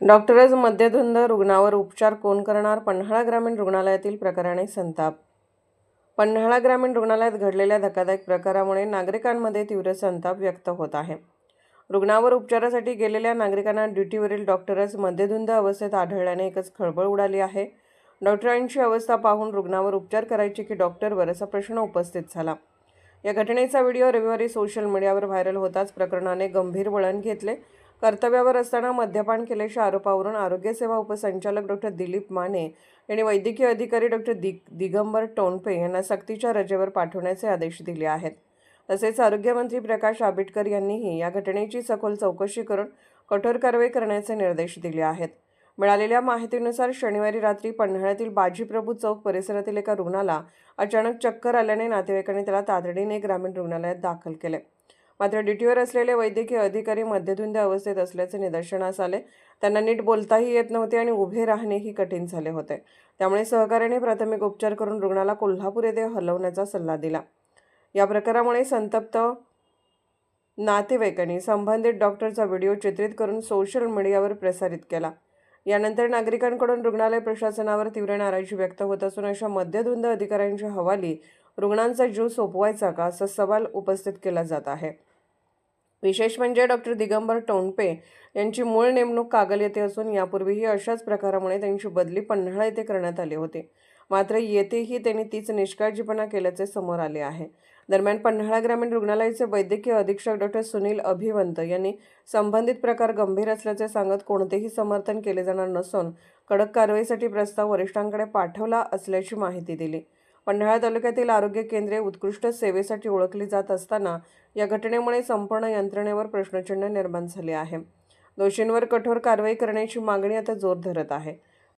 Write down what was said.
डॉक्टरच मद्यधुंद रुग्णावर उपचार कोण करणार? पन्हाळा ग्रामीण रुग्णालयातील प्रकाराने संताप. पन्हाळा ग्रामीण रुग्णालयात घडलेल्या धक्कादायक प्रकारामुळे नागरिकांमध्ये तीव्र संताप व्यक्त होत आहे. रुग्णावर उपचारासाठी गेलेल्या नागरिकांना ड्युटीवरील डॉक्टरच मद्यधुंद अवस्थेत आढळल्याने एकच खळबळ उडाली आहे. डॉक्टरांची अवस्था पाहून रुग्णावर उपचार करायचे की डॉक्टरवर असा प्रश्न उपस्थित झाला. या घटनेचा व्हिडिओ रविवारी सोशल मीडियावर व्हायरल होताच प्रकरणाने गंभीर वळण घेतले. कर्तव्यावर असताना मद्यपान केल्याच्या आरोपावरून आरोग्य सेवा उपसंचालक डॉक्टर दिलीप माने यांनी वैद्यकीय अधिकारी डॉक्टर दिगंबर टोणपे यांना सक्तीच्या रजेवर पाठवण्याचे आदेश दिले आहेत. तसेच आरोग्यमंत्री प्रकाश आंबेडकर यांनीही या घटनेची सखोल चौकशी करून कठोर कारवाई करण्याचे निर्देश दिले आहेत. मिळालेल्या माहितीनुसार शनिवारी रात्री पन्हाळ्यातील बाजीप्रभू चौक परिसरातील एका रुग्णाला अचानक चक्कर आल्याने नातेवाईकांनी त्याला तातडीने ग्रामीण रुग्णालयात दाखल केले. मात्र ड्युटीवर असलेले वैद्यकीय अधिकारी मद्यधुंद अवस्थेत असल्याचे निदर्शनास आले. त्यांना नीट बोलताही येत नव्हते आणि उभे राहणेही कठीण झाले होते. त्यामुळे सहकार्याने प्राथमिक उपचार करून रुग्णाला कोल्हापूर येथे हलवण्याचा सल्ला दिला. या प्रकारामुळे संतप्त नातेवाईकांनी संबंधित डॉक्टरचा व्हिडिओ चित्रित करून सोशल मीडियावर प्रसारित केला. यानंतर नागरिकांकडून रुग्णालय प्रशासनावर तीव्र नाराजी व्यक्त होत असून अशा मद्यधुंद अधिकाऱ्यांच्या हवाली रुग्णांचा जीव सोपवायचा का असा सवाल उपस्थित केला जात आहे. विशेष म्हणजे डॉक्टर दिगंबर टोणपे यांची मूळ नेमणूक कागल येथे असून यापूर्वीही अशाच प्रकारामुळे त्यांची बदली पन्हाळा येथे करण्यात आली होती. मात्र येथेही त्यांनी तीच निष्काळजीपणा केल्याचे समोर आले आहे. दरम्यान पन्हाळा ग्रामीण रुग्णालयाचे वैद्यकीय अधीक्षक डॉक्टर सुनील अभिवंत यांनी संबंधित प्रकार गंभीर असल्याचे सांगत कोणतेही समर्थन केले जाणार नसून कडक कारवाईसाठी प्रस्ताव वरिष्ठांकडे पाठवला असल्याची माहिती दिली. पन्हाळा तालुक्यातील आरोग्य केंद्रे उत्कृष्ट सेवेसाठी ओळखली जात असताना या घटनेमुळे संपूर्ण यंत्रणेवर प्रश्नचिन्ह निर्माण झाले आहे. दोषींवर कठोर कारवाई करण्याची मागणी आता जोर धरत आहे.